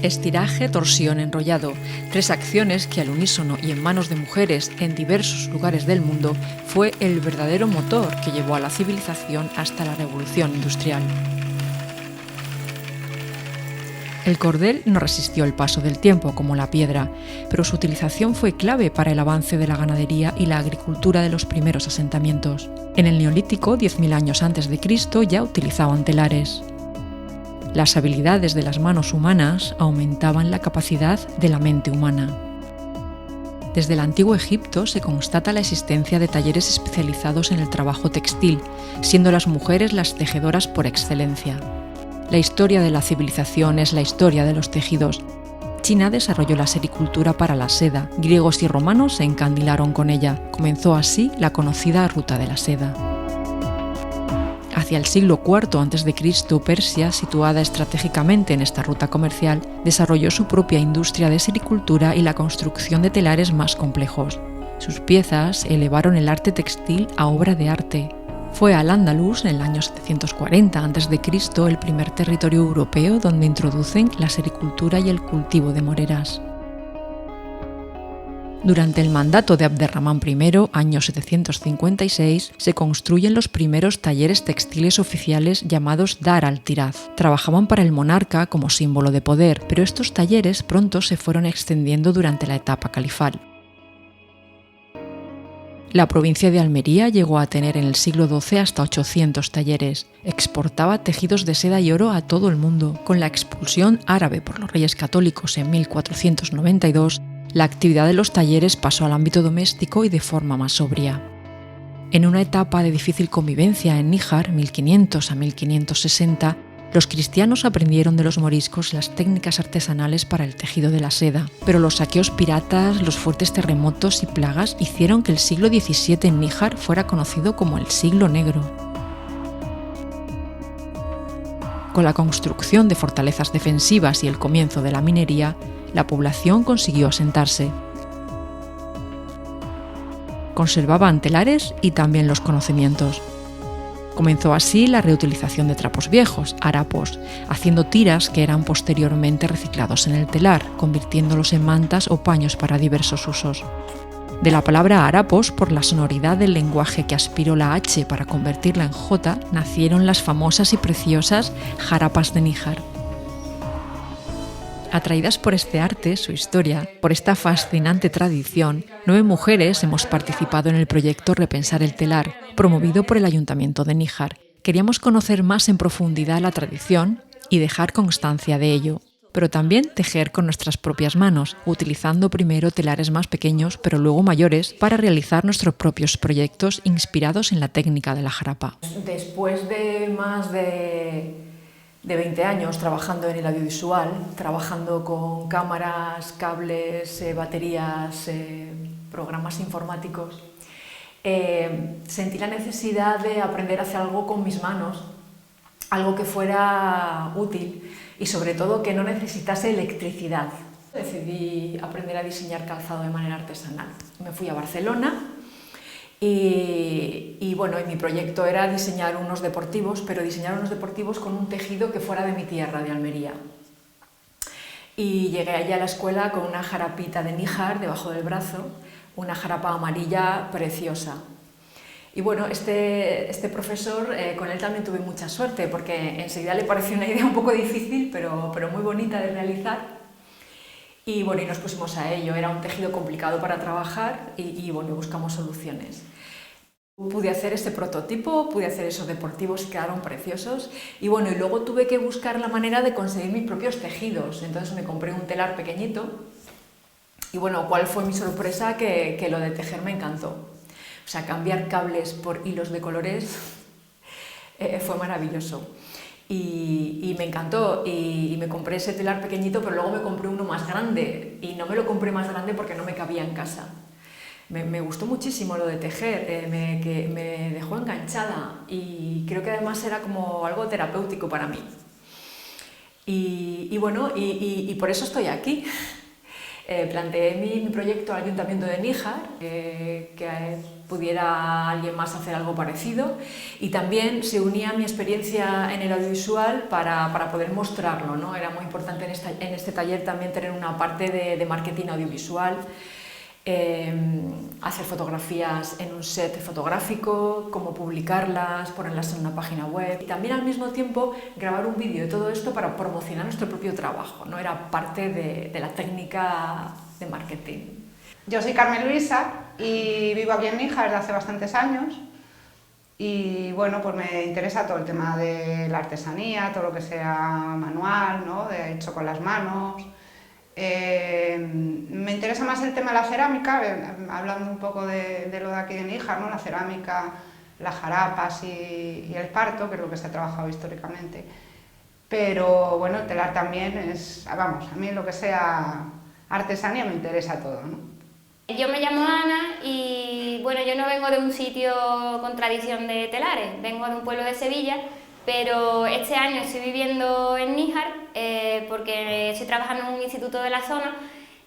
Estiraje, torsión, enrollado, 3 acciones que al unísono y en manos de mujeres en diversos lugares del mundo fue el verdadero motor que llevó a la civilización hasta la revolución industrial. El cordel no resistió el paso del tiempo como la piedra, pero su utilización fue clave para el avance de la ganadería y la agricultura de los primeros asentamientos. En el Neolítico, 10.000 años antes de Cristo, ya utilizaban telares. Las habilidades de las manos humanas aumentaban la capacidad de la mente humana. Desde el antiguo Egipto se constata la existencia de talleres especializados en el trabajo textil, siendo las mujeres las tejedoras por excelencia. La historia de la civilización es la historia de los tejidos. China desarrolló la sericultura para la seda, griegos y romanos se encandilaron con ella. Comenzó así la conocida ruta de la seda. Hacia el siglo IV a.C., Persia, situada estratégicamente en esta ruta comercial, desarrolló su propia industria de sericultura y la construcción de telares más complejos. Sus piezas elevaron el arte textil a obra de arte. Fue Al-Ándalus, en el año 740 a.C., el primer territorio europeo donde introducen la sericultura y el cultivo de moreras. Durante el mandato de Abderramán I, año 756, se construyen los primeros talleres textiles oficiales llamados Dar al-Tiraz. Trabajaban para el monarca como símbolo de poder, pero estos talleres pronto se fueron extendiendo durante la etapa califal. La provincia de Almería llegó a tener en el siglo XII hasta 800 talleres. Exportaba tejidos de seda y oro a todo el mundo. Con la expulsión árabe por los reyes católicos en 1492, la actividad de los talleres pasó al ámbito doméstico y de forma más sobria. En una etapa de difícil convivencia en Níjar, 1500 a 1560, los cristianos aprendieron de los moriscos las técnicas artesanales para el tejido de la seda, pero los saqueos piratas, los fuertes terremotos y plagas hicieron que el siglo XVII en Níjar fuera conocido como el Siglo Negro. Con la construcción de fortalezas defensivas y el comienzo de la minería, la población consiguió asentarse. Conservaban telares y también los conocimientos. Comenzó así la reutilización de trapos viejos, harapos, haciendo tiras que eran posteriormente reciclados en el telar, convirtiéndolos en mantas o paños para diversos usos. De la palabra harapos, por la sonoridad del lenguaje que aspiró la H para convertirla en J, nacieron las famosas y preciosas jarapas de Níjar. Atraídas por este arte, su historia, por esta fascinante tradición, 9 mujeres hemos participado en el proyecto Repensar el telar, promovido por el Ayuntamiento de Níjar. Queríamos conocer más en profundidad la tradición y dejar constancia de ello, pero también tejer con nuestras propias manos, utilizando primero telares más pequeños, pero luego mayores, para realizar nuestros propios proyectos inspirados en la técnica de la jarapa. Después de más de 20 años trabajando en el audiovisual, trabajando con cámaras, cables, baterías, programas informáticos, sentí la necesidad de aprender a hacer algo con mis manos, algo que fuera útil y sobre todo que no necesitase electricidad. Decidí aprender a diseñar calzado de manera artesanal. Me fui a Barcelona y bueno, mi proyecto era diseñar unos deportivos, pero diseñar unos deportivos con un tejido que fuera de mi tierra, de Almería. Y llegué allá a la escuela con una jarapita de Níjar debajo del brazo, una jarapa amarilla preciosa. Y bueno, este profesor, con él también tuve mucha suerte, porque enseguida le pareció una idea un poco difícil, pero muy bonita de realizar. Y bueno, y nos pusimos a ello. Era un tejido complicado para trabajar y bueno, buscamos soluciones. Pude hacer este prototipo, pude hacer esos deportivos que quedaron preciosos y bueno, y luego tuve que buscar la manera de conseguir mis propios tejidos. Entonces me compré un telar pequeñito y bueno, ¿cuál fue mi sorpresa? Que lo de tejer me encantó. O sea, cambiar cables por hilos de colores fue maravilloso. Y me encantó y me compré ese telar pequeñito, pero luego me compré uno más grande y no me lo compré más grande porque no me cabía en casa. Me gustó muchísimo lo de tejer, me dejó enganchada y creo que además era como algo terapéutico para mí. Y bueno, y por eso estoy aquí. Planteé mi proyecto al Ayuntamiento de Níjar, que pudiera alguien más hacer algo parecido, y también se unía mi experiencia en el audiovisual para poder mostrarlo, ¿no? Era muy importante en este taller también tener una parte de marketing audiovisual, hacer fotografías en un set fotográfico, cómo publicarlas, ponerlas en una página web, y también al mismo tiempo grabar un vídeo de todo esto para promocionar nuestro propio trabajo, ¿no? Era parte de la técnica de marketing. Yo soy Carmen Luisa y vivo aquí en Níjar desde hace bastantes años, y bueno, pues me interesa todo el tema de la artesanía, todo lo que sea manual, ¿no? De hecho con las manos. Me interesa más el tema de la cerámica, hablando un poco de lo de aquí de Níjar, ¿no? La cerámica, las jarapas y el esparto, que es lo que se ha trabajado históricamente. Pero bueno, el telar también es, vamos, a mí lo que sea artesanía me interesa todo, ¿no? Yo me llamo Ana y bueno, yo no vengo de un sitio con tradición de telares, vengo de un pueblo de Sevilla, pero este año estoy viviendo en Níjar porque estoy trabajando en un instituto de la zona.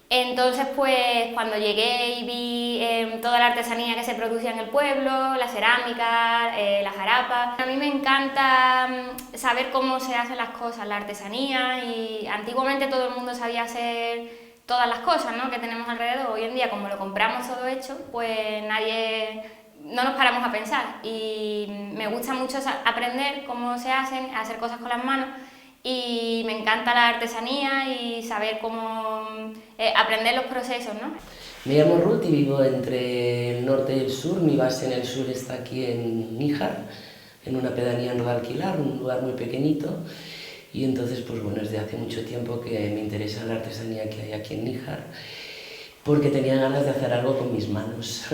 Entonces, pues cuando llegué y vi toda la artesanía que se producía en el pueblo, la cerámica, la jarapa, a mí me encanta saber cómo se hacen las cosas, la artesanía, y antiguamente todo el mundo sabía hacer todas las cosas, ¿no?, que tenemos alrededor. Hoy en día, como lo compramos todo hecho, pues no nos paramos a pensar, y me gusta mucho aprender cómo se hacen, hacer cosas con las manos, y me encanta la artesanía y saber cómo aprender los procesos, ¿no? Me llamo Ruth y vivo entre el norte y el sur. Mi base en el sur está aquí en Níjar, en una pedanía no de alquilar, un lugar muy pequeñito. Y entonces, pues bueno, desde hace mucho tiempo que me interesa la artesanía que hay aquí en Níjar, porque tenía ganas de hacer algo con mis manos,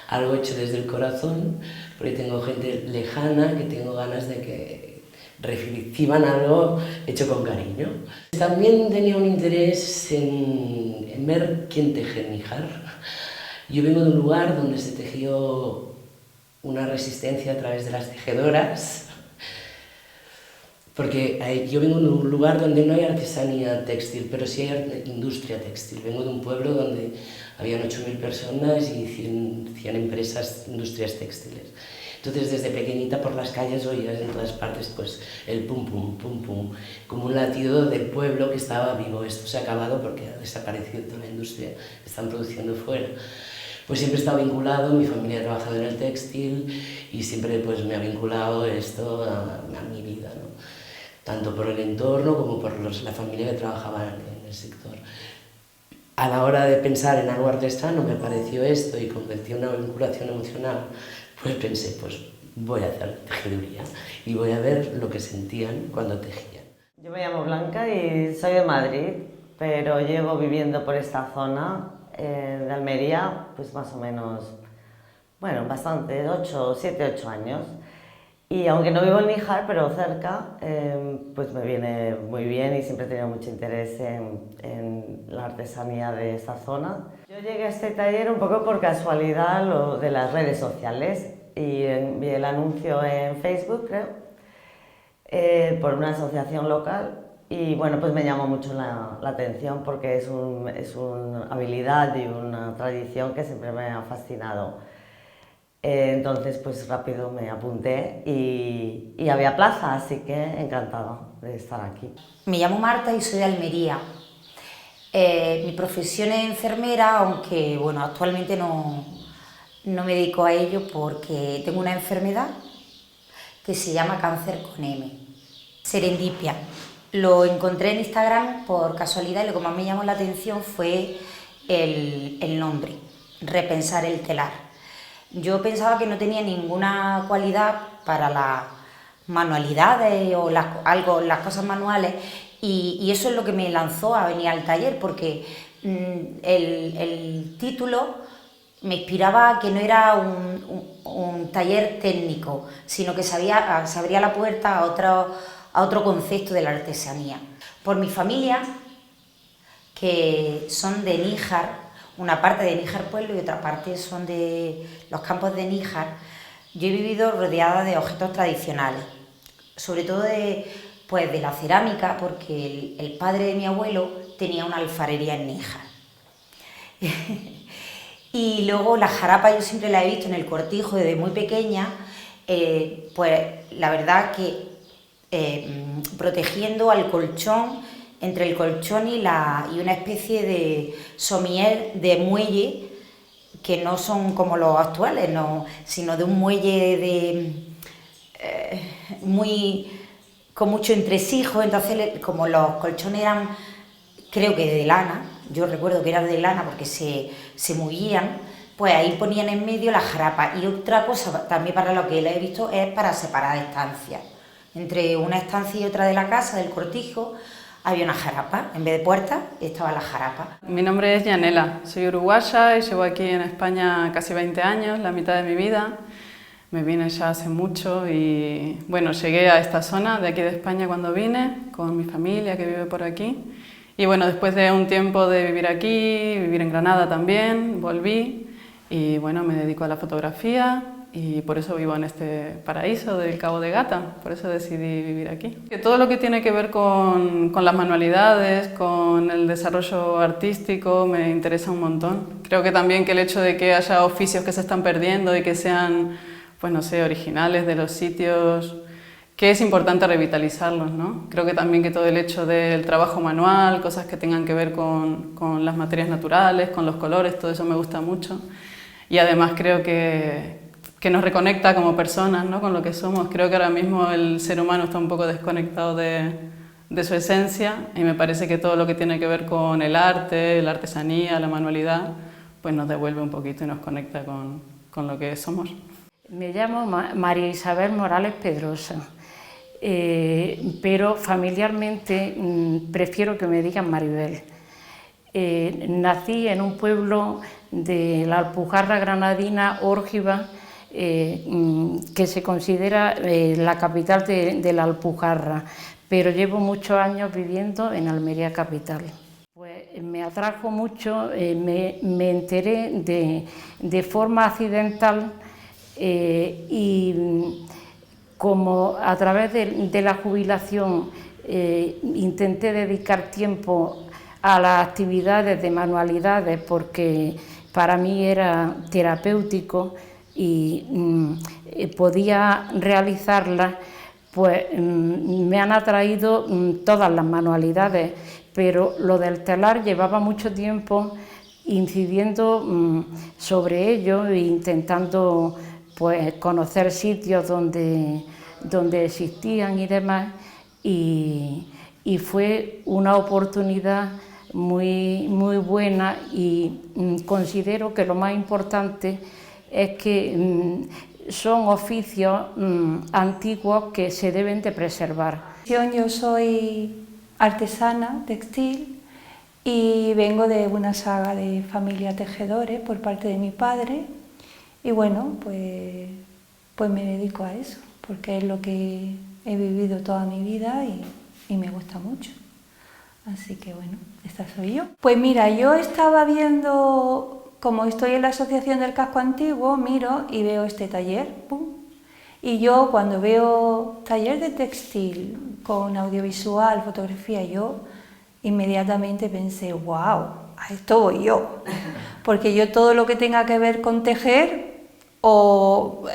algo hecho desde el corazón, porque tengo gente lejana que tengo ganas de que reciban algo hecho con cariño. También tenía un interés en ver quién teje en Níjar. Yo vengo de un lugar donde se tejió una resistencia a través de las tejedoras, porque yo vengo de un lugar donde no hay artesanía textil, pero sí hay industria textil. Vengo de un pueblo donde habían 8.000 personas y 100 empresas, industrias textiles. Entonces, desde pequeñita por las calles oías en todas partes pues, el pum pum, pum pum, como un latido del pueblo que estaba vivo. Esto se ha acabado porque ha desaparecido toda la industria, están produciendo fuera. Pues siempre he estado vinculado, mi familia ha trabajado en el textil y siempre pues, me ha vinculado esto a mi vida, ¿no? Tanto por el entorno como por la familia que trabajaba en el sector. A la hora de pensar en algo artesano me pareció esto y convertí una vinculación emocional, pues pensé, pues voy a hacer tejeduría y voy a ver lo que sentían cuando tejían. Yo me llamo Blanca y soy de Madrid, pero llevo viviendo por esta zona de Almería, pues más o menos, bueno, bastante, 7, 8 años. Y aunque no vivo en Níjar, pero cerca, pues me viene muy bien y siempre he tenido mucho interés en la artesanía de esta zona. Yo llegué a este taller un poco por casualidad de las redes sociales y vi el anuncio en Facebook, creo, por una asociación local, y bueno, pues me llamó mucho la atención porque es una habilidad y una tradición que siempre me ha fascinado. Entonces, pues rápido me apunté y había plaza, así que encantada de estar aquí. Me llamo Marta y soy de Almería. Mi profesión es enfermera, aunque bueno, actualmente no me dedico a ello porque tengo una enfermedad que se llama cáncer con M. Serendipia. Lo encontré en Instagram por casualidad y lo que más me llamó la atención fue el nombre, Repensar el telar. Yo pensaba que no tenía ninguna cualidad para las manualidades o las cosas manuales, y eso es lo que me lanzó a venir al taller, porque el título me inspiraba que no era un taller técnico, sino que se abría la puerta a otro concepto de la artesanía. Por mi familia, que son de Níjar, una parte de Níjar pueblo y otra parte son de los campos de Níjar, yo he vivido rodeada de objetos tradicionales, sobre todo de la cerámica, porque el padre de mi abuelo tenía una alfarería en Níjar. Y luego la jarapa yo siempre la he visto en el cortijo desde muy pequeña, pues la verdad que protegiendo al colchón, entre el colchón y una especie de somier de muelle, que no son como los actuales, no, sino de un muelle con mucho entresijo. Entonces, como los colchones eran, creo que de lana, yo recuerdo que eran de lana porque se movían, pues ahí ponían en medio la jarapa. Y otra cosa también para lo que la he visto es para separar estancias. Entre una estancia y otra de la casa, del cortijo, había una jarapa. En vez de puerta estaba la jarapa. Mi nombre es Yanela, soy uruguaya y llevo aquí en España casi 20 años, la mitad de mi vida. Me vine ya hace mucho y bueno, llegué a esta zona de aquí de España cuando vine, con mi familia que vive por aquí. Y bueno, después de un tiempo de vivir aquí, vivir en Granada también, volví y bueno, me dedico a la fotografía y por eso vivo en este paraíso del Cabo de Gata, por eso decidí vivir aquí. Que todo lo que tiene que ver con las manualidades, con el desarrollo artístico, me interesa un montón. Creo que también que el hecho de que haya oficios que se están perdiendo y que sean, pues no sé, originales de los sitios, que es importante revitalizarlos, ¿no? Creo que también que todo el hecho del trabajo manual, cosas que tengan que ver con las materias naturales, con los colores, todo eso me gusta mucho. Y además creo que nos reconecta como personas, ¿no? Con lo que somos. Creo que ahora mismo el ser humano está un poco desconectado de su esencia y me parece que todo lo que tiene que ver con el arte, la artesanía, la manualidad, pues nos devuelve un poquito y nos conecta con lo que somos. Me llamo María Isabel Morales Pedrosa, pero familiarmente prefiero que me digan Maribel. Nací en un pueblo de la Alpujarra granadina, Órgiva, que se considera la capital de la Alpujarra, pero llevo muchos años viviendo en Almería capital. Pues me atrajo mucho, me enteré de forma accidental y como a través de la jubilación intenté dedicar tiempo a las actividades de manualidades porque para mí era terapéutico y podía realizarlas, pues me han atraído todas las manualidades, pero lo del telar llevaba mucho tiempo incidiendo sobre ello e intentando pues conocer sitios donde existían y demás, y fue una oportunidad muy buena y considero que lo más importante es que son oficios antiguos que se deben de preservar. Yo soy artesana textil y vengo de una saga de familia tejedores por parte de mi padre y bueno, pues me dedico a eso porque es lo que he vivido toda mi vida y me gusta mucho. Así que bueno, esta soy yo. Pues mira, yo estaba viendo, como estoy en la Asociación del Casco Antiguo, miro y veo este taller, ¡pum! Y yo cuando veo taller de textil con audiovisual, fotografía, yo inmediatamente pensé, wow, a esto voy yo. Porque yo todo lo que tenga que ver con tejer,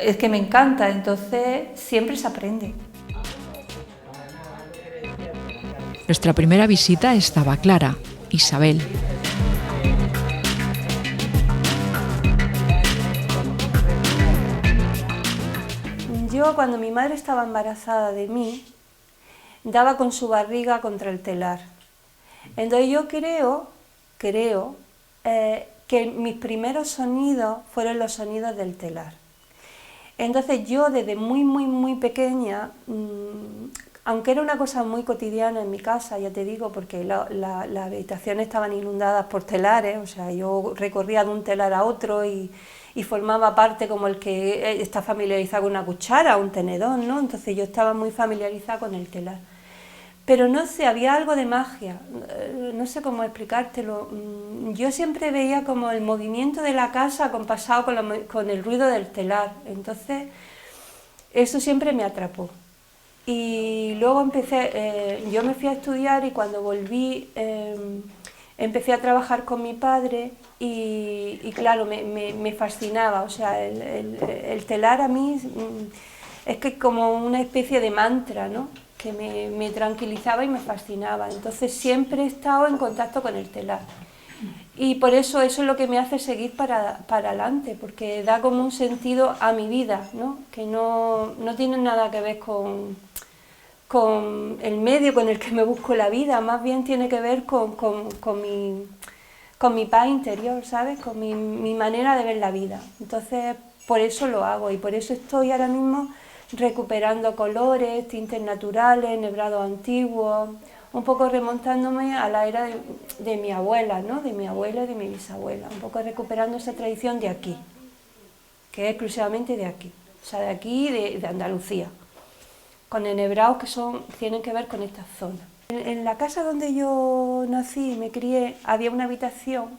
es que me encanta, entonces siempre se aprende. Nuestra primera visita estaba clara, Isabel. Yo cuando mi madre estaba embarazada de mí, daba con su barriga contra el telar. Entonces yo creo que mis primeros sonidos fueron los sonidos del telar. Entonces yo desde muy pequeña, aunque era una cosa muy cotidiana en mi casa, ya te digo, porque las habitaciones estaban inundadas por telares, o sea, yo recorría de un telar a otro y formaba parte como el que está familiarizado con una cuchara o un tenedor, ¿no? Entonces yo estaba muy familiarizada con el telar. Pero no sé, había algo de magia, no sé cómo explicártelo. Yo siempre veía como el movimiento de la casa acompasado con el ruido del telar, entonces eso siempre me atrapó. Y luego yo me fui a estudiar y cuando volví empecé a trabajar con mi padre y claro, me fascinaba, o sea, el telar a mí es que como una especie de mantra, ¿no? Que me tranquilizaba y me fascinaba, entonces siempre he estado en contacto con el telar. Y por eso es lo que me hace seguir para adelante, porque da como un sentido a mi vida, ¿no? Que no tiene nada que ver con el medio con el que me busco la vida, más bien tiene que ver con mi paz interior, ¿sabes? Con mi manera de ver la vida. Entonces, por eso lo hago y por eso estoy ahora mismo recuperando colores, tintes naturales, enhebrados antiguos, un poco remontándome a la era de mi abuela, ¿no? De mi abuela y de mi bisabuela, un poco recuperando esa tradición de aquí, que es exclusivamente de aquí, o sea, de aquí, de Andalucía, con enhebrados que tienen que ver con esta zona. En la casa donde yo nací y me crié había una habitación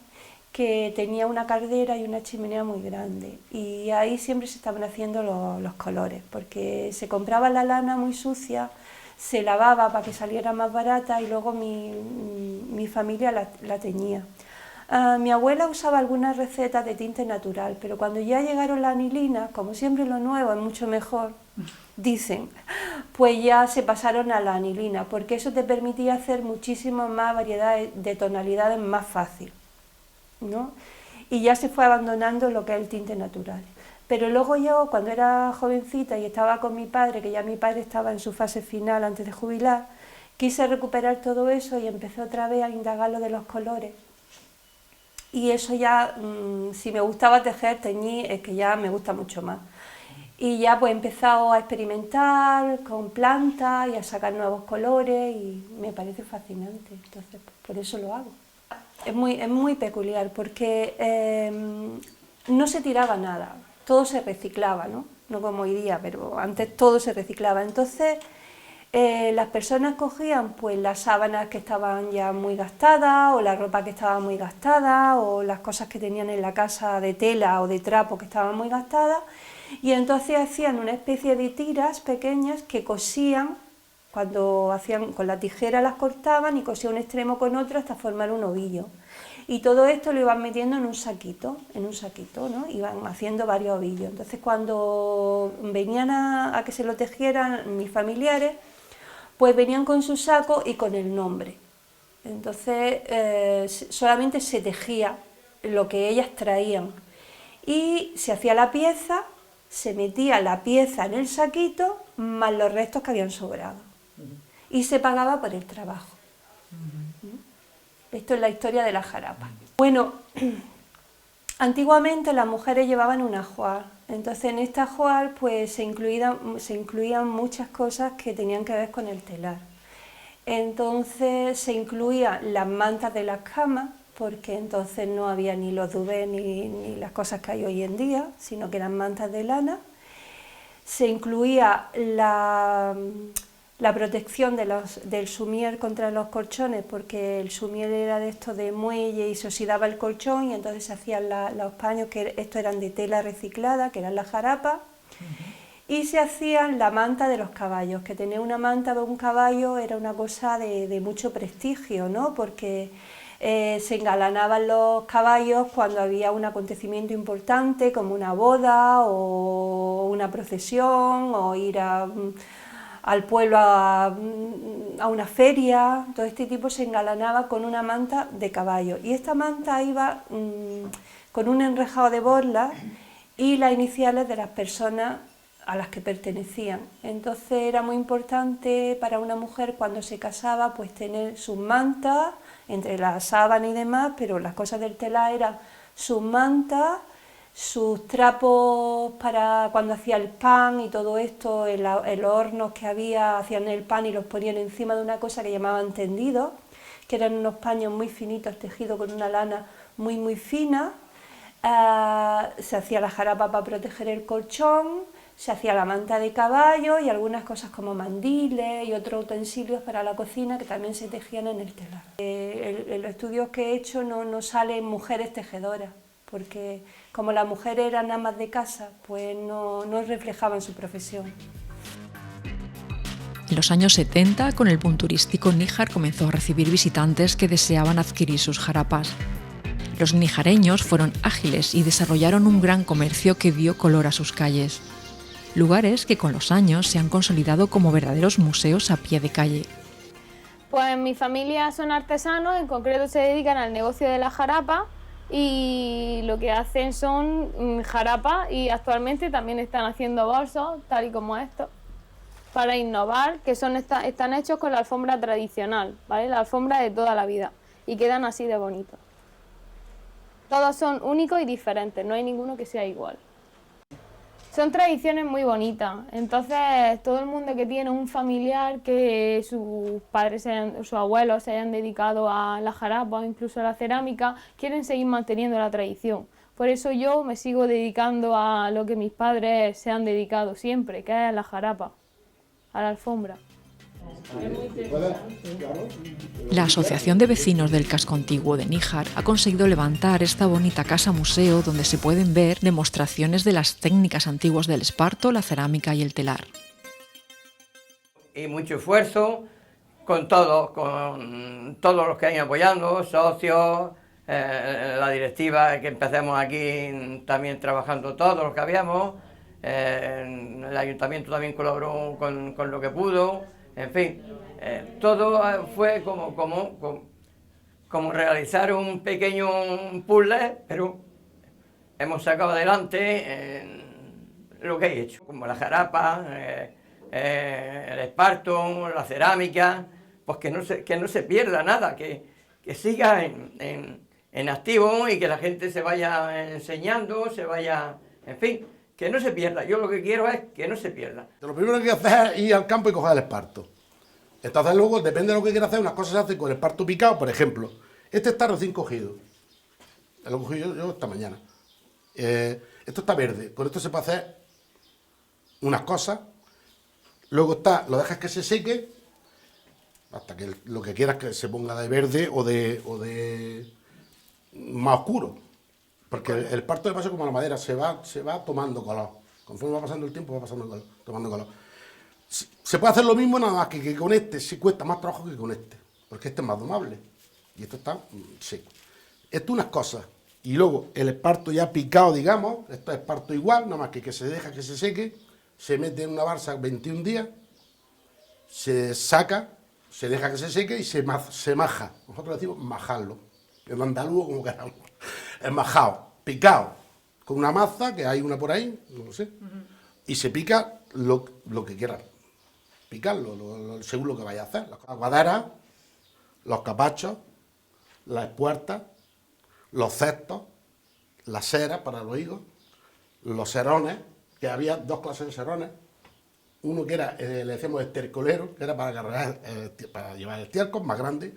que tenía una caldera y una chimenea muy grande y ahí siempre se estaban haciendo los colores, porque se compraba la lana muy sucia, se lavaba para que saliera más barata y luego mi familia la teñía. Mi abuela usaba algunas recetas de tinte natural, pero cuando ya llegaron las anilinas, como siempre lo nuevo es mucho mejor, dicen, pues ya se pasaron a la anilina, porque eso te permitía hacer muchísimas más variedades de tonalidades más fácil, ¿no? Y ya se fue abandonando lo que es el tinte natural. Pero luego yo, cuando era jovencita y estaba con mi padre, que ya mi padre estaba en su fase final antes de jubilar, quise recuperar todo eso y empecé otra vez a indagar lo de los colores. Y eso ya, si me gustaba tejer, teñir, es que ya me gusta mucho más. Y ya pues he empezado a experimentar con plantas y a sacar nuevos colores y me parece fascinante, entonces pues, por eso lo hago. Es muy peculiar porque no se tiraba nada, todo se reciclaba, ¿no? No como hoy día, pero antes todo se reciclaba. Entonces las personas cogían pues las sábanas que estaban ya muy gastadas o la ropa que estaba muy gastada o las cosas que tenían en la casa de tela o de trapo que estaban muy gastadas y entonces hacían una especie de tiras pequeñas que cosían, cuando hacían con la tijera las cortaban y cosían un extremo con otro hasta formar un ovillo. Y todo esto lo iban metiendo en un saquito, ¿no? Iban haciendo varios ovillos. Entonces cuando venían a que se lo tejieran mis familiares, pues venían con su saco y con el nombre. Entonces solamente se tejía lo que ellas traían. Y se hacía la pieza, se metía la pieza en el saquito, más los restos que habían sobrado. Y se pagaba por el trabajo. Esto es la historia de la jarapa. Bueno, antiguamente las mujeres llevaban un ajuar, entonces en este ajuar pues se incluían muchas cosas que tenían que ver con el telar. Entonces se incluían las mantas de las camas, porque entonces no había ni los duvés ni las cosas que hay hoy en día, sino que eran mantas de lana. Se incluía la protección del sumier contra los colchones, porque el sumier era de esto de muelle y se oxidaba el colchón y entonces se hacían los paños, que estos eran de tela reciclada, que eran las jarapas, y se hacían la manta de los caballos, que tener una manta de un caballo era una cosa de mucho prestigio, ¿no? Porque se engalanaban los caballos cuando había un acontecimiento importante, como una boda o una procesión o ir al pueblo a una feria. Todo este tipo se engalanaba con una manta de caballo y esta manta iba con un enrejado de borlas y las iniciales de las personas a las que pertenecían. Entonces era muy importante para una mujer cuando se casaba pues tener sus mantas, entre las sábanas y demás, pero las cosas del telar eran sus mantas, sus trapos para cuando hacía el pan y todo esto, en los hornos que había, hacían el pan y los ponían encima de una cosa que llamaban tendidos, que eran unos paños muy finitos tejidos con una lana muy fina. Se hacía la jarapa para proteger el colchón, se hacía la manta de caballo y algunas cosas como mandiles y otros utensilios para la cocina que también se tejían en el telar. En los estudios que he hecho no salen mujeres tejedoras, porque como las mujeres eran amas de casa, pues no reflejaban su profesión. En los años 70, con el boom turístico, Níjar comenzó a recibir visitantes que deseaban adquirir sus jarapas. Los nijareños fueron ágiles y desarrollaron un gran comercio que dio color a sus calles. Lugares que con los años se han consolidado como verdaderos museos a pie de calle. Pues mi familia son artesanos, en concreto se dedican al negocio de la jarapa y lo que hacen son jarapas y actualmente también están haciendo bolsos, tal y como estos, para innovar, que están hechos con la alfombra tradicional, ¿vale? La alfombra de toda la vida, y quedan así de bonitos. Todos son únicos y diferentes, no hay ninguno que sea igual. Son tradiciones muy bonitas, entonces todo el mundo que tiene un familiar que sus padres, sus abuelos se hayan dedicado a la jarapa o incluso a la cerámica, quieren seguir manteniendo la tradición. Por eso yo me sigo dedicando a lo que mis padres se han dedicado siempre, que es la jarapa, a la alfombra. La Asociación de Vecinos del Casco Antiguo de Níjar ha conseguido levantar esta bonita casa museo donde se pueden ver demostraciones de las técnicas antiguas del esparto, la cerámica y el telar. Y mucho esfuerzo con todos los que han ido apoyando, socios, la directiva, que empecemos aquí también trabajando todos los que habíamos, el ayuntamiento también colaboró con lo que pudo. En fin, todo fue como realizar un pequeño puzzle, pero hemos sacado adelante lo que he hecho, como la jarapa, el esparto, la cerámica, pues que no se pierda nada, que siga en activo y que la gente se vaya enseñando, en fin, que no se pierda. Yo lo que quiero es que no se pierda. Lo primero que hay que hacer es ir al campo y coger el esparto. Entonces luego, depende de lo que quiera hacer, unas cosas se hacen con el esparto picado, por ejemplo. Este está recién cogido. Lo cogí yo esta mañana. Esto está verde. Con esto se puede hacer unas cosas. Luego lo dejas que se seque, hasta que lo que quieras que se ponga de verde o de más oscuro. Porque el esparto de paso como la madera se va tomando color. Conforme va pasando el tiempo va tomando color. Se puede hacer lo mismo, nada más que con este se cuesta más trabajo que con este. Porque este es más domable. Y esto está seco. Esto unas cosas. Y luego el esparto ya picado, digamos, esto es esparto igual, nada más que se deja que se seque, se mete en una balsa 21 días, se saca, se deja que se seque y se maja. Nosotros decimos majarlo. En andaluz como queramos. Es majado, picado, con una maza, que hay una por ahí, no lo sé, y se pica lo que quieras picarlo, según lo que vaya a hacer. Las aguaderas, los capachos, las espuertas, los cestos, las ceras para los higos, los serones, que había dos clases de serones. Uno que era, le decíamos estercolero, que era para llevar estiércol, más grande.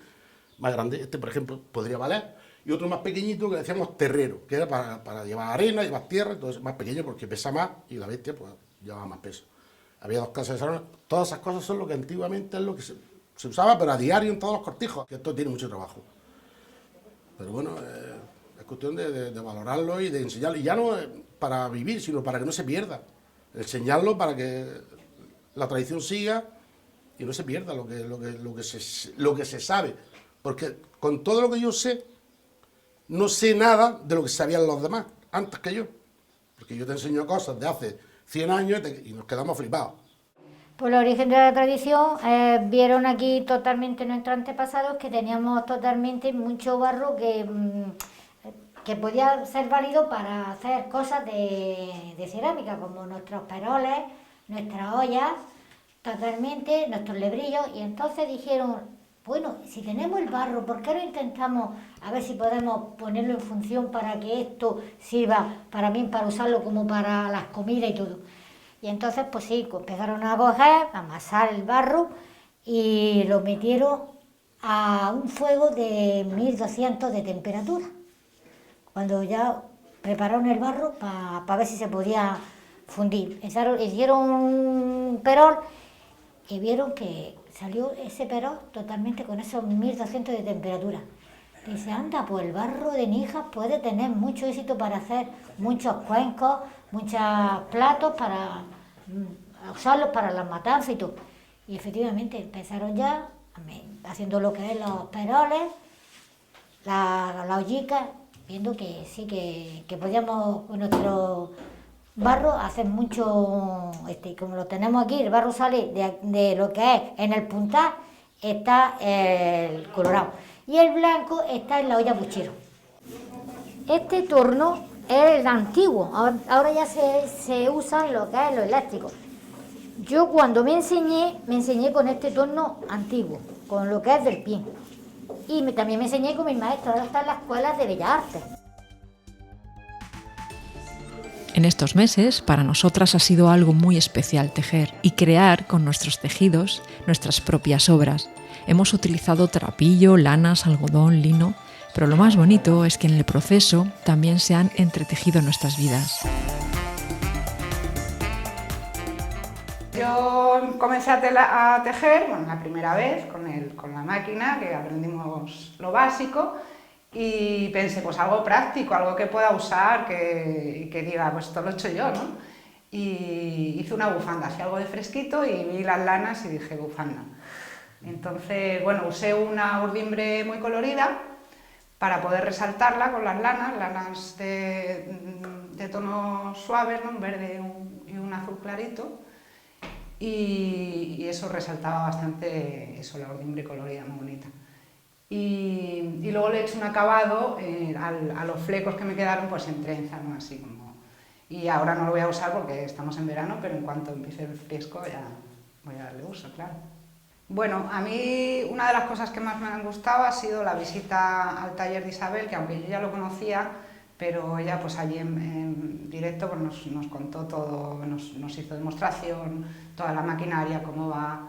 Este, por ejemplo, podría valer. Y otro más pequeñito que le decíamos terrero, que era para llevar arena, llevar tierra, entonces más pequeño porque pesa más y la bestia pues llevaba más peso. Había dos clases de salones. Todas esas cosas son lo que antiguamente es lo que se usaba, pero a diario en todos los cortijos, que esto tiene mucho trabajo. Pero bueno, es cuestión de valorarlo y de enseñarlo. Y ya no para vivir, sino para que no se pierda. Enseñarlo para que la tradición siga y no se pierda lo que se sabe. Porque con todo lo que yo sé, no sé nada de lo que sabían los demás, antes que yo. Porque yo te enseño cosas de hace 100 años y nos quedamos flipados. Por el origen de la tradición, vieron aquí totalmente nuestros antepasados que teníamos totalmente mucho barro que podía ser válido para hacer cosas de cerámica, como nuestros peroles, nuestras ollas, totalmente, nuestros lebrillos. Y entonces dijeron, bueno, si tenemos el barro, ¿por qué no intentamos a ver si podemos ponerlo en función para que esto sirva para usarlo como para las comidas y todo? Y entonces, pues sí, empezaron a coger, a amasar el barro y lo metieron a un fuego de 1200 de temperatura. Cuando ya prepararon el barro para ver si se podía fundir. Hicieron un perol y vieron que salió ese perol totalmente con esos 1200 de temperatura. Dice, anda, pues el barro de Níjar puede tener mucho éxito para hacer muchos cuencos, muchos platos, para usarlos para las matanzas y todo. Y efectivamente empezaron ya haciendo lo que es los peroles, la ollica, viendo que sí, que podíamos con nuestro barro hacer mucho, como lo tenemos aquí, el barro sale de lo que es en el puntal, está el colorado, y el blanco está en la olla puchero. Este torno es el antiguo, ahora ya se usa lo que es lo eléctrico. Yo cuando me enseñé con este torno antiguo, con lo que es del pin. Y también me enseñé con mis maestros, ahora está en las escuelas de Bellas Artes. En estos meses, para nosotras ha sido algo muy especial tejer y crear con nuestros tejidos nuestras propias obras. Hemos utilizado trapillo, lanas, algodón, lino, pero lo más bonito es que en el proceso también se han entretejido nuestras vidas. Yo comencé a tejer, bueno, la primera vez con la máquina, que aprendimos lo básico, y pensé, pues algo práctico, algo que pueda usar, que diga, pues esto lo he hecho yo, ¿no? Y hice una bufanda, hacía algo de fresquito y vi las lanas y dije, bufanda. Entonces, bueno, usé una urdimbre muy colorida para poder resaltarla con las lanas de tonos suaves, ¿no? Un verde y un azul clarito. Y eso resaltaba bastante, la urdimbre colorida, muy bonita. Y luego le he hecho un acabado a los flecos que me quedaron pues en trenza, ¿no? Así como... Y ahora no lo voy a usar porque estamos en verano, pero en cuanto empiece el fresco ya voy a darle uso, claro. Bueno, a mí una de las cosas que más me han gustado ha sido la visita al taller de Isabel, que aunque yo ya lo conocía, pero ella pues allí en directo pues nos contó todo, nos hizo demostración, toda la maquinaria, cómo va,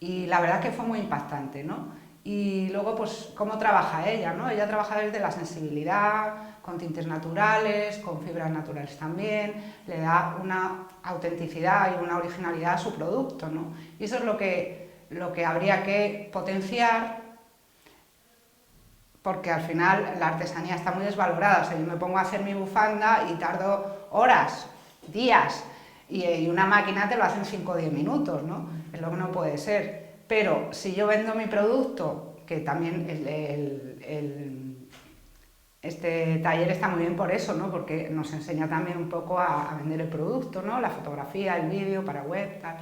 y la verdad que fue muy impactante, ¿no? Y luego pues cómo trabaja ella, ¿no? Ella trabaja desde la sensibilidad, con tintes naturales, con fibras naturales también, le da una autenticidad y una originalidad a su producto, ¿no? Y eso es lo que habría que potenciar, porque al final la artesanía está muy desvalorada. O sea, yo me pongo a hacer mi bufanda y tardo horas, días, y una máquina te lo hace en 5 o 10 minutos, ¿no? Es lo que no puede ser. Pero si yo vendo mi producto, que también este taller está muy bien por eso, ¿no? Porque nos enseña también un poco a vender el producto, ¿no? La fotografía, el vídeo para web, tal.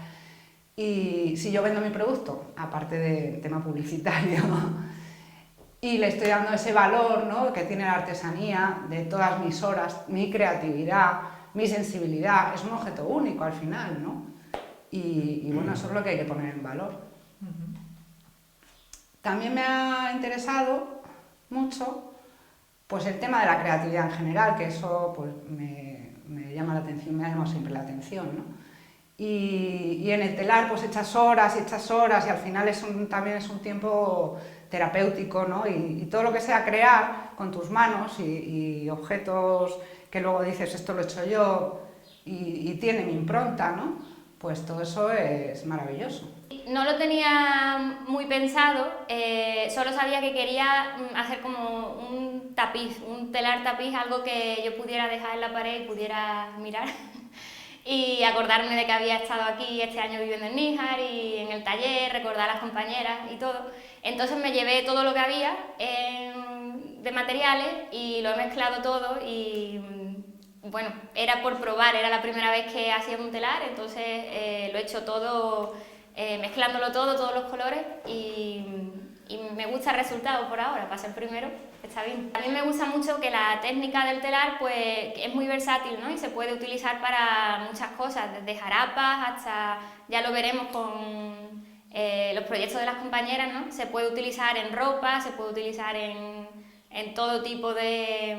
Y si yo vendo mi producto, aparte del tema publicitario, y le estoy dando ese valor, ¿no? Que tiene la artesanía, de todas mis horas, mi creatividad, mi sensibilidad, es un objeto único al final, ¿no? Y bueno, eso es lo que hay que poner en valor. También me ha interesado mucho pues el tema de la creatividad en general, que eso pues me llama la atención, me ha llamado siempre la atención, ¿no? Y en el telar pues echas horas y al final también es un tiempo terapéutico, ¿no? Y todo lo que sea crear con tus manos y objetos que luego dices esto lo he hecho yo y tiene mi impronta, ¿no? Pues todo eso es maravilloso. No lo tenía muy pensado, solo sabía que quería hacer como un tapiz, un telar tapiz, algo que yo pudiera dejar en la pared y pudiera mirar y acordarme de que había estado aquí este año viviendo en Níjar y en el taller, recordar a las compañeras y todo. Entonces me llevé todo lo que había de materiales y lo he mezclado todo y bueno, era por probar, era la primera vez que hacía un telar, entonces lo he hecho todo, mezclándolo todo, todos los colores y me gusta el resultado por ahora, para ser primero está bien. A mí me gusta mucho que la técnica del telar pues es muy versátil, ¿no? Y se puede utilizar para muchas cosas, desde jarapas hasta, ya lo veremos con los proyectos de las compañeras, ¿no? Se puede utilizar en ropa, se puede utilizar en todo tipo de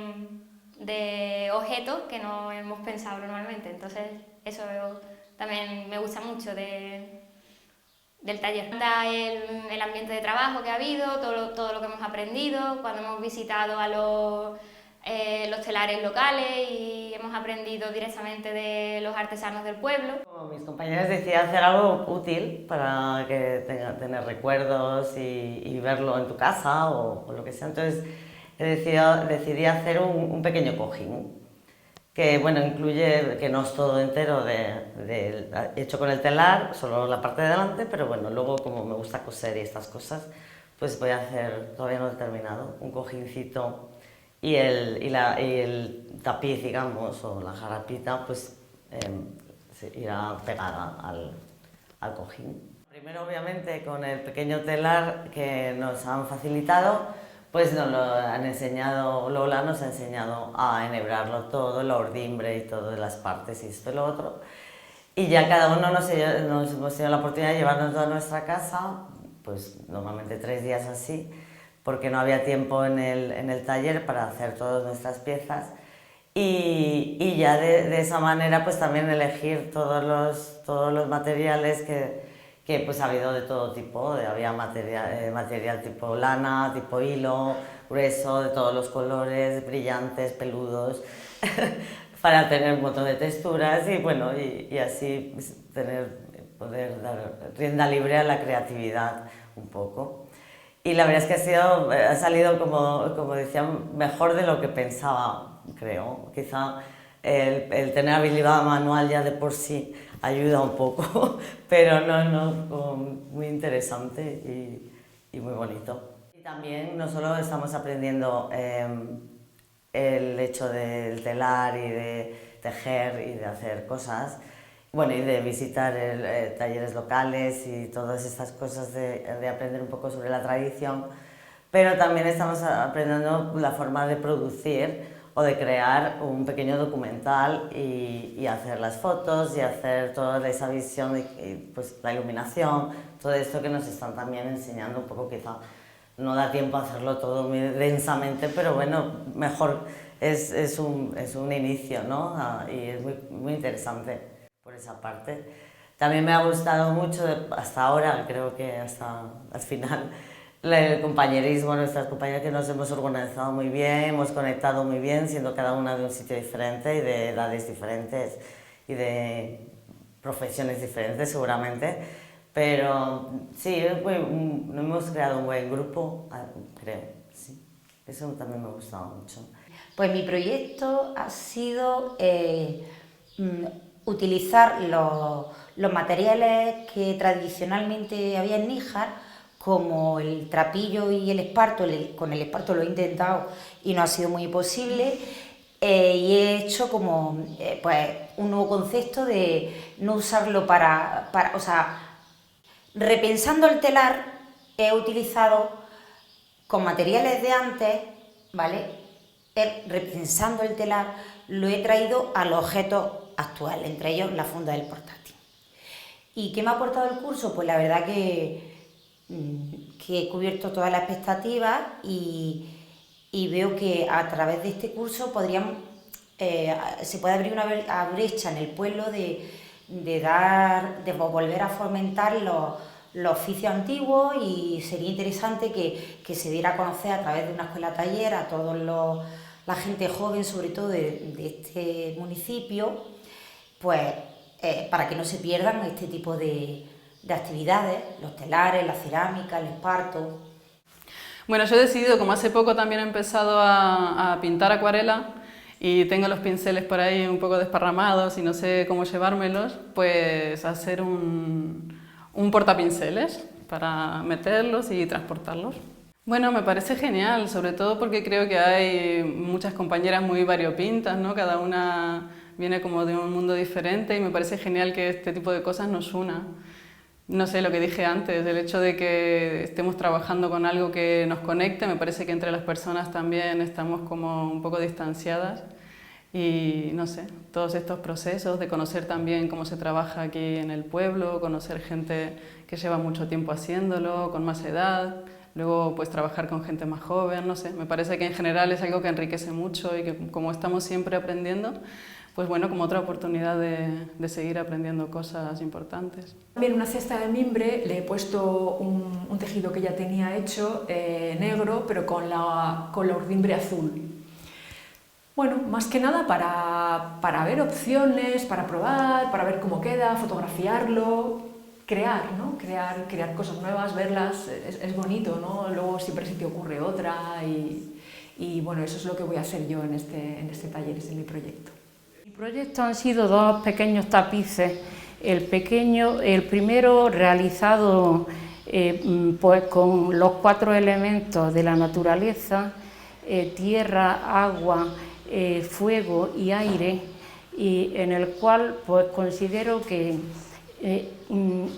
objetos que no hemos pensado normalmente, entonces eso también me gusta mucho del taller. El ambiente de trabajo que ha habido, todo lo que hemos aprendido, cuando hemos visitado a los telares locales y hemos aprendido directamente de los artesanos del pueblo. Mis compañeras decían hacer algo útil para tener recuerdos y verlo en tu casa o lo que sea, entonces decidí hacer un pequeño cojín. que bueno, incluye, que no es todo entero hecho con el telar, solo la parte de delante, pero bueno, luego como me gusta coser y estas cosas, pues voy a hacer, todavía no he terminado, un cojincito y el tapiz, digamos, o la jarapita, pues irá pegada al cojín. Primero, obviamente, con el pequeño telar que nos han facilitado, pues nos lo han enseñado, Lola nos ha enseñado a enhebrarlo todo, la ordimbre y todas las partes y esto y lo otro. Y ya cada uno nos hemos tenido la oportunidad de llevarnos a nuestra casa, pues normalmente 3 días así, porque no había tiempo en el taller para hacer todas nuestras piezas. Y ya de esa manera pues también elegir todos los materiales que pues ha habido de todo tipo, había material tipo lana, tipo hilo, grueso, de todos los colores, brillantes, peludos, para tener un montón de texturas y bueno, y así pues, poder dar rienda libre a la creatividad un poco. Y la verdad es que ha salido, como decía, mejor de lo que pensaba, creo. Quizá el tener habilidad manual ya de por sí ayuda un poco, pero muy interesante y muy bonito. Y también no solo estamos aprendiendo el hecho del telar y de tejer y de hacer cosas, bueno, y de visitar talleres locales y todas estas cosas de aprender un poco sobre la tradición, pero también estamos aprendiendo la forma de producir o de crear un pequeño documental y hacer las fotos y hacer toda esa visión, pues la iluminación, todo esto que nos están también enseñando un poco. Quizá no da tiempo a hacerlo todo muy densamente, pero bueno, mejor es un inicio, ¿no? Y es muy interesante por esa parte. También me ha gustado mucho, hasta ahora, creo que hasta al final, el compañerismo, nuestras compañeras que nos hemos organizado muy bien, hemos conectado muy bien, siendo cada una de un sitio diferente y de edades diferentes y de profesiones diferentes seguramente, pero sí, hemos creado un buen grupo, creo, sí. Eso también me ha gustado mucho. Pues mi proyecto ha sido utilizar los materiales que tradicionalmente había en Níjar, como el trapillo y el esparto. Con el esparto lo he intentado y no ha sido muy posible, y he hecho como pues un nuevo concepto de no usarlo o sea, repensando el telar, he utilizado con materiales de antes, ¿vale? Repensando el telar, lo he traído a los objetos actuales, entre ellos la funda del portátil. ¿Y qué me ha aportado el curso? Pues la verdad que he cubierto todas las expectativas y veo que a través de este curso se puede abrir una brecha en el pueblo de volver a fomentar los oficios antiguos, y sería interesante que se diera a conocer a través de una escuela taller a toda la gente joven, sobre todo de este municipio, pues para que no se pierdan este tipo de actividades, los telares, la cerámica, el esparto. Bueno, yo he decidido, como hace poco también he empezado a pintar acuarela y tengo los pinceles por ahí un poco desparramados y no sé cómo llevármelos, pues hacer un portapinceles para meterlos y transportarlos. Bueno, me parece genial, sobre todo porque creo que hay muchas compañeras muy variopintas, ¿no? Cada una viene como de un mundo diferente y me parece genial que este tipo de cosas nos una. No sé, lo que dije antes, el hecho de que estemos trabajando con algo que nos conecte, me parece que entre las personas también estamos como un poco distanciadas y no sé, todos estos procesos de conocer también cómo se trabaja aquí en el pueblo, conocer gente que lleva mucho tiempo haciéndolo, con más edad, luego pues trabajar con gente más joven, no sé, me parece que en general es algo que enriquece mucho y que como estamos siempre aprendiendo, pues bueno, como otra oportunidad de seguir aprendiendo cosas importantes. También una cesta de mimbre le he puesto un tejido que ya tenía hecho, negro, pero con la ordimbre azul. Bueno, más que nada para ver opciones, para probar, para ver cómo queda, fotografiarlo, crear, ¿no? Crear cosas nuevas, verlas, es bonito, ¿no? Luego siempre se te ocurre otra y bueno, eso es lo que voy a hacer yo en este taller, ese es mi proyecto. Mi proyecto han sido 2 pequeños tapices. El primero realizado pues con los 4 elementos de la naturaleza, tierra, agua, fuego y aire, y en el cual pues considero que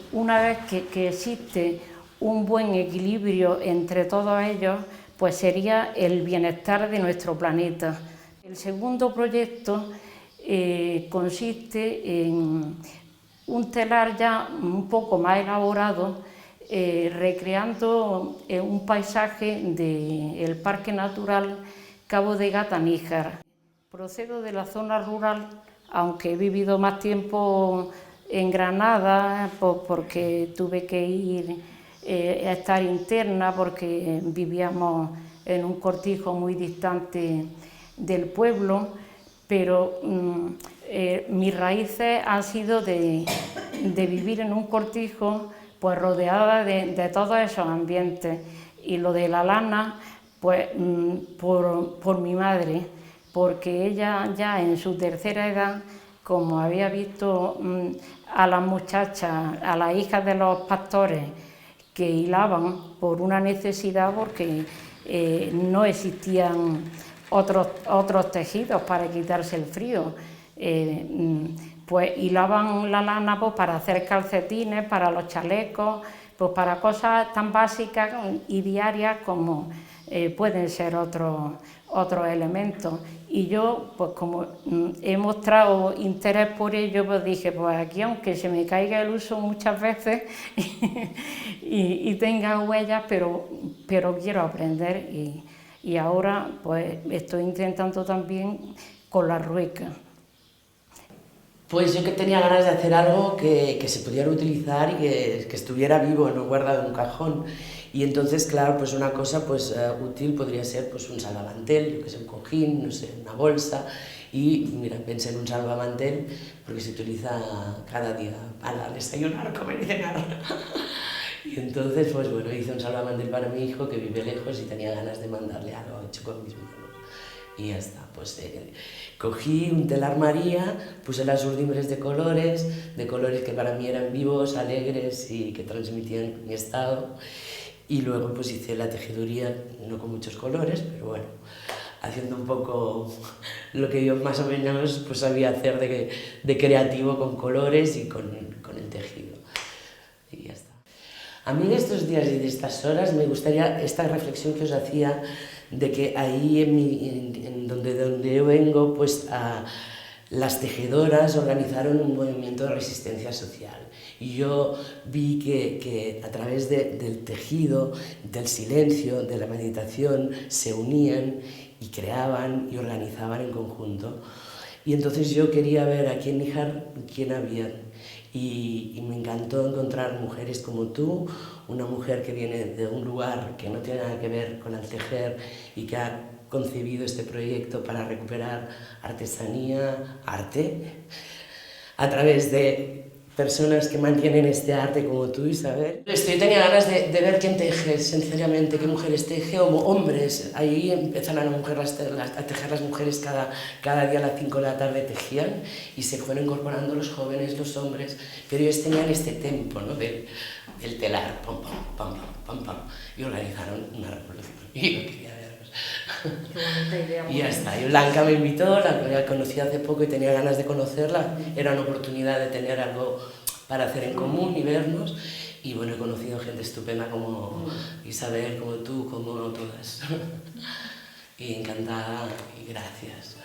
una vez que existe un buen equilibrio entre todos ellos, pues sería el bienestar de nuestro planeta. El segundo proyecto consiste en un telar ya un poco más elaborado, recreando un paisaje del Parque Natural Cabo de Gata-Níjar. Procedo de la zona rural, aunque he vivido más tiempo en Granada, porque tuve que ir a estar interna, porque vivíamos en un cortijo muy distante del pueblo, pero mis raíces han sido de vivir en un cortijo pues rodeada de todos esos ambientes, y lo de la lana pues por mi madre, porque ella ya en su tercera edad, como había visto a las muchachas, a las hijas de los pastores que hilaban por una necesidad, porque no existían otros tejidos para quitarse el frío, pues hilaban la lana pues, para hacer calcetines, para los chalecos, pues para cosas tan básicas y diarias como pueden ser otros elementos. Y yo, pues como he mostrado interés por ello, pues dije, pues aquí aunque se me caiga el uso muchas veces y tenga huellas, pero quiero aprender, y ahora pues estoy intentando también con la rueca. Pues yo que tenía ganas de hacer algo que se pudiera utilizar y que estuviera vivo, no guardado en un cajón. Y entonces, claro, pues una cosa pues, útil podría ser pues, un salvamantel, yo que sé, un cojín, no sé, una bolsa. Y mira, pensé en un salvamantel porque se utiliza cada día para desayunar, comer y cenar. Y entonces, pues bueno, hice un salvamantel para mi hijo que vive lejos y tenía ganas de mandarle algo hecho con mis manos. Y ya está, pues cogí un telar María, puse las urdimbres de colores que para mí eran vivos, alegres y que transmitían mi estado. Y luego pues hice la tejeduría, no con muchos colores, pero bueno, haciendo un poco lo que yo más o menos pues sabía hacer de creativo con colores y con el tejido. Y ya está. A mí en estos días y de estas horas me gustaría esta reflexión que os hacía de que ahí en donde yo vengo, pues las tejedoras organizaron un movimiento de resistencia social. Y yo vi que a través del tejido, del silencio, de la meditación, se unían y creaban y organizaban en conjunto. Y entonces yo quería ver aquí en Níjar quién había. Y me encantó encontrar mujeres como tú, una mujer que viene de un lugar que no tiene nada que ver con el tejer y que ha concebido este proyecto para recuperar artesanía, arte, a través de personas que mantienen este arte como tú, Isabel. Tenía ganas de ver quién teje, sinceramente, qué mujeres teje, o hombres. Ahí empezaron a tejer las mujeres cada día a las 5 de la tarde tejían y se fueron incorporando los jóvenes, los hombres, pero ellos tenían este tempo, ¿no? del telar, pam, pam, pam, pam, pam, y organizaron una revolución. Y yo quería verlos. Y ya está. Y Blanca me invitó, la conocí hace poco y tenía ganas de conocerla. Era una oportunidad de tener algo para hacer en común y vernos. Y bueno, he conocido gente estupenda como Isabel, como tú, como todas. Y encantada y gracias.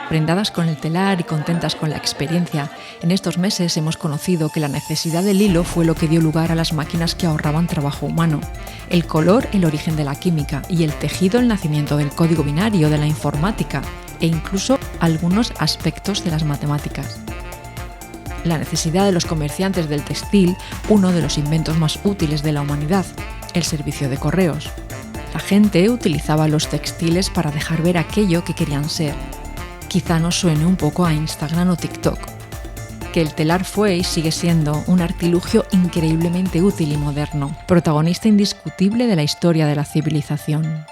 Prendadas con el telar y contentas con la experiencia, en estos meses hemos conocido que la necesidad del hilo fue lo que dio lugar a las máquinas que ahorraban trabajo humano, el color el origen de la química y el tejido el nacimiento del código binario, de la informática e incluso algunos aspectos de las matemáticas. La necesidad de los comerciantes del textil, uno de los inventos más útiles de la humanidad, el servicio de correos. La gente utilizaba los textiles para dejar ver aquello que querían ser. Quizá nos suene un poco a Instagram o TikTok. que el telar fue y sigue siendo un artilugio increíblemente útil y moderno, protagonista indiscutible de la historia de la civilización.